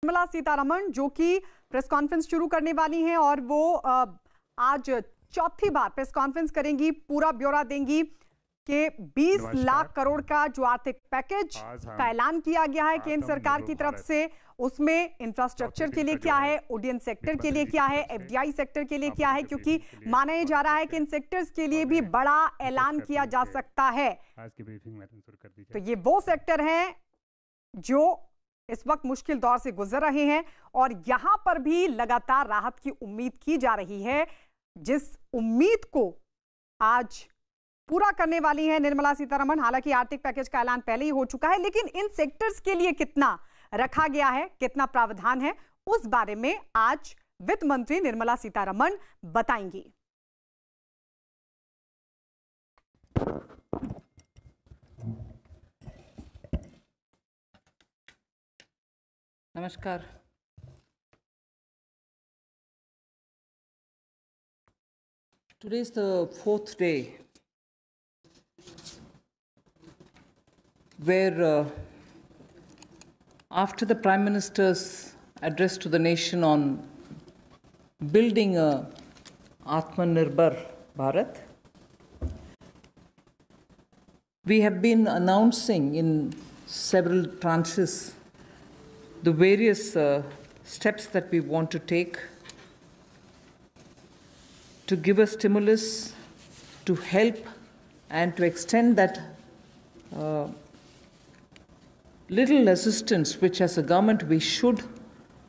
निर्मला सीतारमण जो कि press conference शुरू करने वाली हैं और वो आज चौथी बार प्रेस कॉन्फ्रेंस करेंगी, पूरा ब्यौरा देंगी कि 20 लाख करोड़ का जो आर्थिक पैकेज का ऐलान किया गया है केंद्र सरकार की तरफ से, उसमें इंफ्रास्ट्रक्चर के लिए क्या है, ऑडियंस सेक्टर के लिए क्या है, एफडीआई सेक्टर के लिए क्या है, क्योंकि माना यह जा रहा है कि इन सेक्टर्स के लिए भी बड़ा ऐलान किया जा सकता है। तो ये वो सेक्टर हैं जो इस वक्त मुश्किल दौर से गुजर रहे हैं और यहां पर भी लगातार राहत की उम्मीद की जा रही है, जिस उम्मीद को आज पूरा करने वाली है निर्मला सीतारमण। हालांकि आर्थिक पैकेज का ऐलान पहले ही हो चुका है, लेकिन इन सेक्टर्स के लिए कितना रखा गया है, कितना प्रावधान है, उस बारे में आज वित्त मंत्री निर्मला सीतारमण बताएंगी। नमस्कार। Today is the fourth day where after the Prime Minister's address to the nation on building a Atmanirbhar Bharat, we have been announcing in several tranches the various steps that we want to take to give a stimulus, to help and to extend that little assistance which as a government we should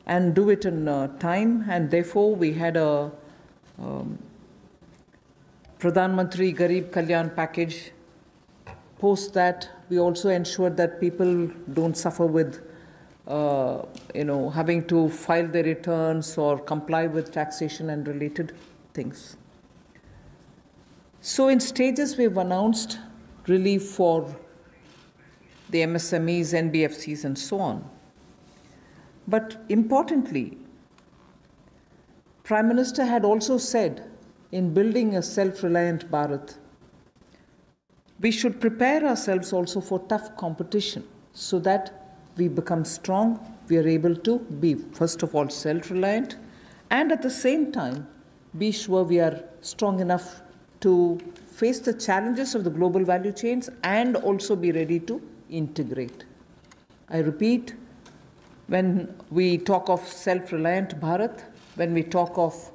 and do it in time, and therefore we had a Pradhan Mantri Garib Kalyan package. Post that we also ensured that people don't suffer with having to file their returns or comply with taxation and related things. So in stages we've announced relief for the MSMEs, NBFCs and so on. But importantly, Prime Minister had also said in building a self-reliant Bharat, we should prepare ourselves also for tough competition so that we become strong, we are able to be, first of all, self-reliant, and at the same time, be sure we are strong enough to face the challenges of the global value chains and also be ready to integrate. I repeat, when we talk of self-reliant Bharat, when we talk of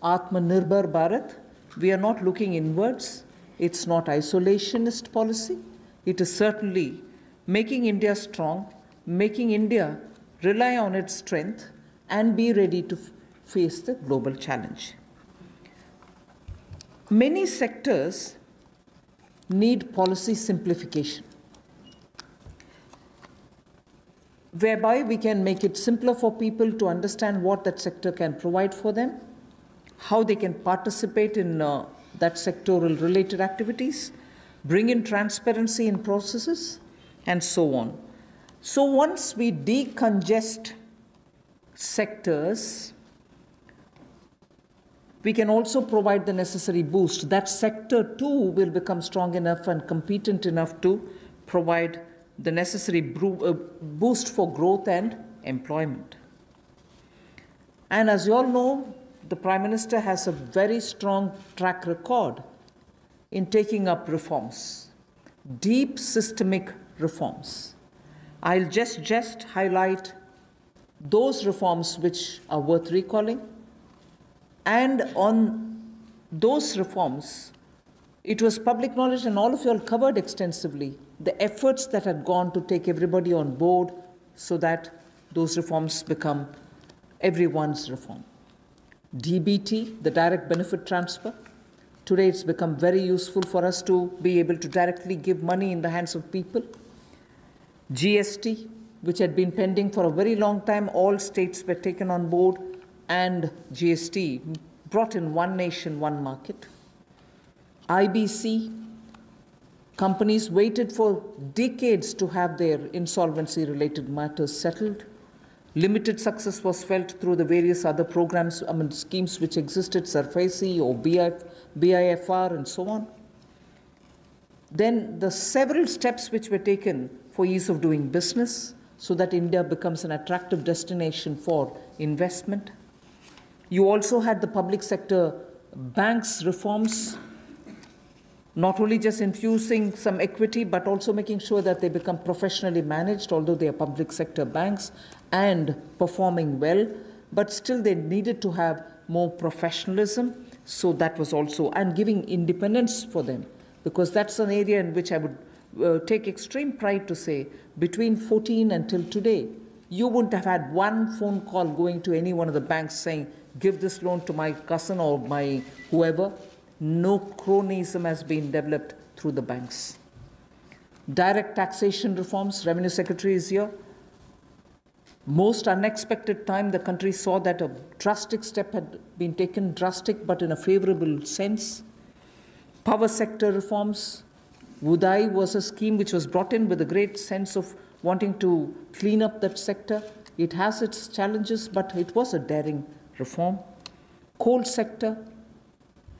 Atmanirbhar Bharat, we are not looking inwards. It's not isolationist policy. It is certainly making India strong, making India rely on its strength and be ready to face the global challenge. Many sectors need policy simplification, whereby we can make it simpler for people to understand what that sector can provide for them, how they can participate in that sectoral related activities, bring in transparency in processes, and so on. So once we decongest sectors, we can also provide the necessary boost. That sector too will become strong enough and competent enough to provide the necessary boost for growth and employment. And as you all know, the Prime Minister has a very strong track record in taking up reforms, deep systemic reforms. I'll just highlight those reforms which are worth recalling. And on those reforms, it was public knowledge, and all of you all covered extensively the efforts that had gone to take everybody on board so that those reforms become everyone's reform. DBT, the direct benefit transfer. Today it's become very useful for us to be able to directly give money in the hands of people. GST, which had been pending for a very long time, all states were taken on board, and GST brought in one nation, one market. IBC, companies waited for decades to have their insolvency-related matters settled. Limited success was felt through the various other programs, schemes which existed, SARFACI or BIFR and so on. Then the several steps which were taken for ease of doing business, so that India becomes an attractive destination for investment. You also had the public sector banks reforms, not only just infusing some equity, but also making sure that they become professionally managed, although they are public sector banks, and performing well, but still they needed to have more professionalism. So that was also, and giving independence for them, because that's an area in which I would take extreme pride to say, between 14 until today, you wouldn't have had one phone call going to any one of the banks saying, give this loan to my cousin or my whoever. No cronyism has been developed through the banks. Direct taxation reforms, Revenue Secretary is here. Most unexpected time, the country saw that a drastic step had been taken, drastic but in a favorable sense. Power sector reforms. Udai was a scheme which was brought in with a great sense of wanting to clean up that sector. It has its challenges, but it was a daring reform. Coal sector,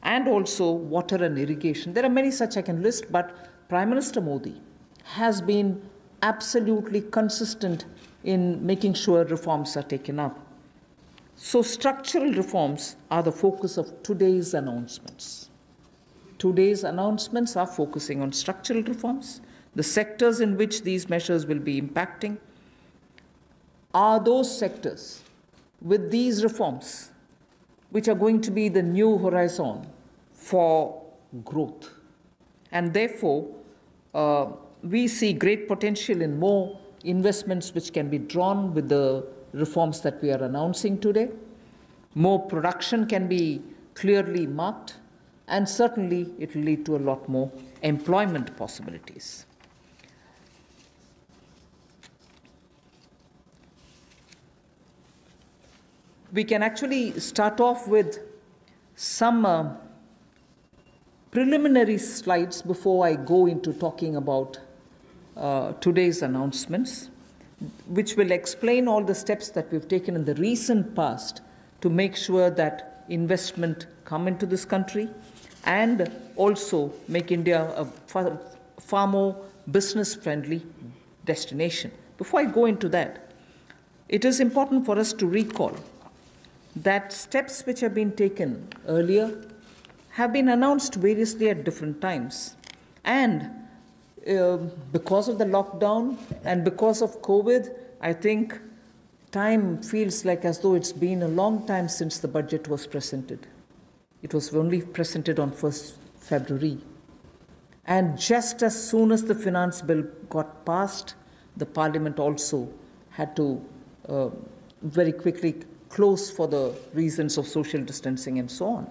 and also water and irrigation. There are many such I can list, but Prime Minister Modi has been absolutely consistent in making sure reforms are taken up. So structural reforms are the focus of today's announcements. Today's announcements are focusing on structural reforms. The sectors in which these measures will be impacting are those sectors with these reforms which are going to be the new horizon for growth. And therefore, we see great potential in more investments which can be drawn with the reforms that we are announcing today. More production can be clearly marked, and certainly it will lead to a lot more employment possibilities. We can actually start off with some preliminary slides before I go into talking about today's announcements, which will explain all the steps that we've taken in the recent past to make sure that investment come into this country and also make India a far more business-friendly destination. Before I go into that, it is important for us to recall that steps which have been taken earlier have been announced variously at different times. And because of the lockdown and because of COVID, I think time feels like as though it's been a long time since the budget was presented. It was only presented on 1st February. And just as soon as the finance bill got passed, the Parliament also had to very quickly close for the reasons of social distancing and so on.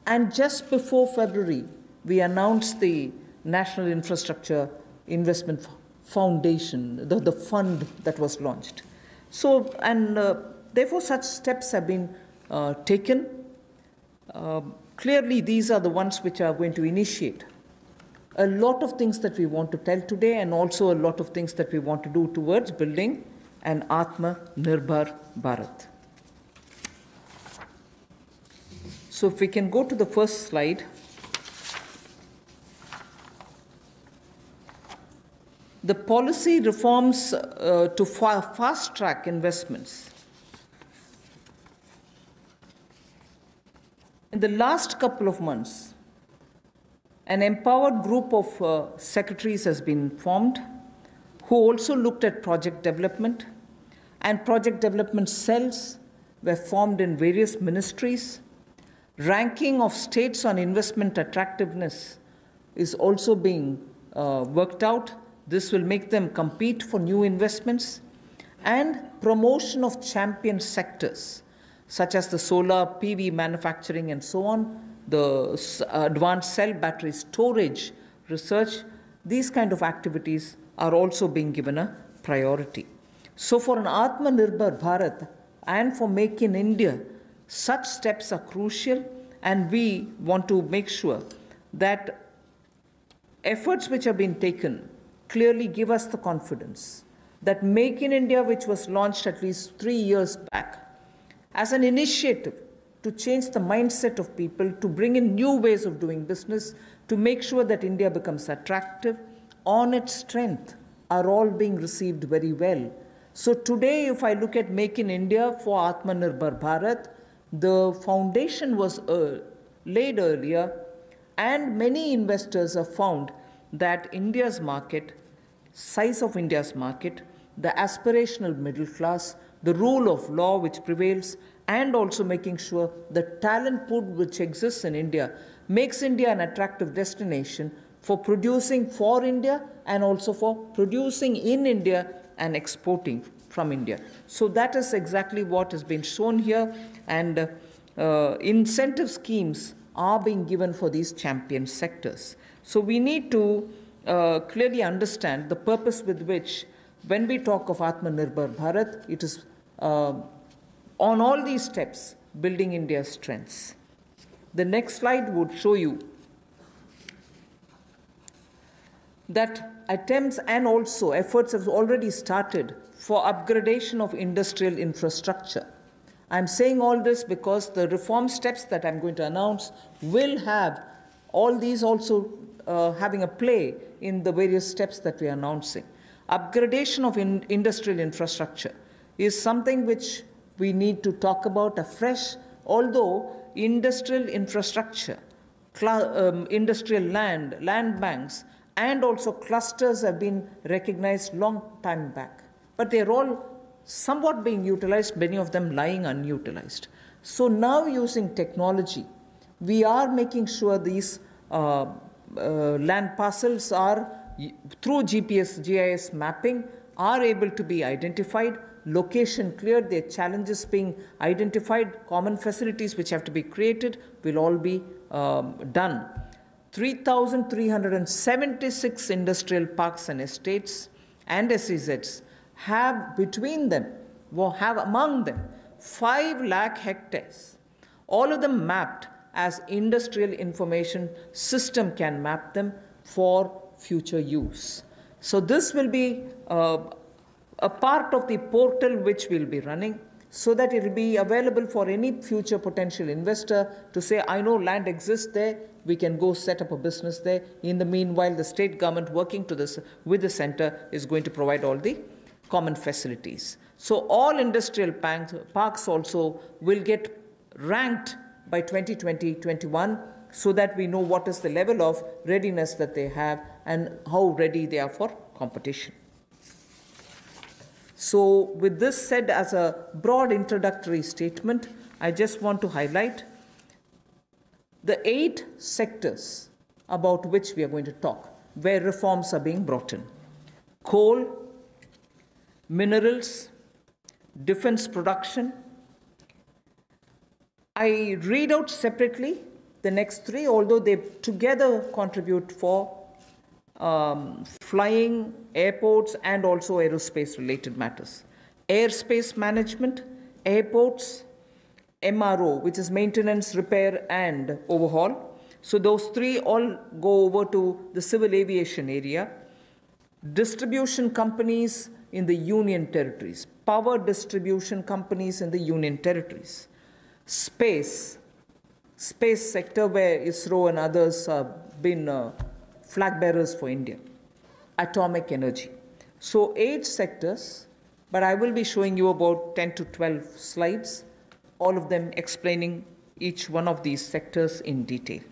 And just before February, we announced the National Infrastructure Investment Foundation, the fund that was launched. So, and therefore such steps have been taken. Clearly, these are the ones which are going to initiate a lot of things that we want to tell today, and also a lot of things that we want to do towards building an Atma-Nirbhar Bharat. So if we can go to the first slide. The policy reforms to fast-track investments. In the last couple of months, an empowered group of secretaries has been formed who also looked at project development, and project development cells were formed in various ministries. Ranking of states on investment attractiveness is also being worked out. This will make them compete for new investments, and promotion of champion sectors such as the solar PV manufacturing and so on, the advanced cell battery storage research. These kind of activities are also being given a priority. So for an Atma-Nirbhar Bharat and for Make in India, such steps are crucial, and we want to make sure that efforts which have been taken clearly give us the confidence that Make in India, which was launched at least 3 years back, as an initiative to change the mindset of people, to bring in new ways of doing business, to make sure that India becomes attractive on its strength, are all being received very well So today, if I look at Make in India for Atmanirbhar Bharat, the foundation was laid earlier, and many investors have found that India's market, size of India's market, the aspirational middle class, the rule of law which prevails, and also making sure the talent pool which exists in India makes India an attractive destination for producing for India and also for producing in India and exporting from India. So that is exactly what has been shown here, and incentive schemes are being given for these champion sectors. So we need to clearly understand the purpose with which, when we talk of Atmanirbhar Bharat, it is on all these steps building India's strengths. The next slide would show you that attempts and also efforts have already started for upgradation of industrial infrastructure. I'm saying all this because the reform steps that I'm going to announce will have all these also having a play in the various steps that we are announcing. Upgradation of industrial infrastructure is something which we need to talk about afresh, although industrial infrastructure, industrial land banks, and also clusters have been recognized long time back. But they're all somewhat being utilized, many of them lying unutilized. So now, using technology, we are making sure these land parcels are, through GPS, GIS mapping, are able to be identified, location cleared, their challenges being identified, common facilities which have to be created will all be done. 3,376 industrial parks and estates and SEZs have between them, have among them 5 lakh hectares, all of them mapped as industrial information system can map them for future use. So this will be a part of the portal which we'll be running, so that it will be available for any future potential investor to say, I know land exists there, we can go set up a business there. In the meanwhile, the state government working with the center is going to provide all the common facilities. So all industrial parks also will get ranked by 2020-21, so that we know what is the level of readiness that they have and how ready they are for competition. So with this said as a broad introductory statement, I just want to highlight the 8 sectors about which we are going to talk, where reforms are being brought in: coal, minerals, defense production. I read out separately the next 3, although they together contribute for flying, airports, and also aerospace-related matters. Airspace management, airports, MRO, which is maintenance, repair, and overhaul. So those 3 all go over to the civil aviation area. Distribution companies in the union territories, power distribution companies in the union territories. Space sector, where ISRO and others have been flag bearers for India. Atomic energy. So 8 sectors, but I will be showing you about 10 to 12 slides, all of them explaining each one of these sectors in detail.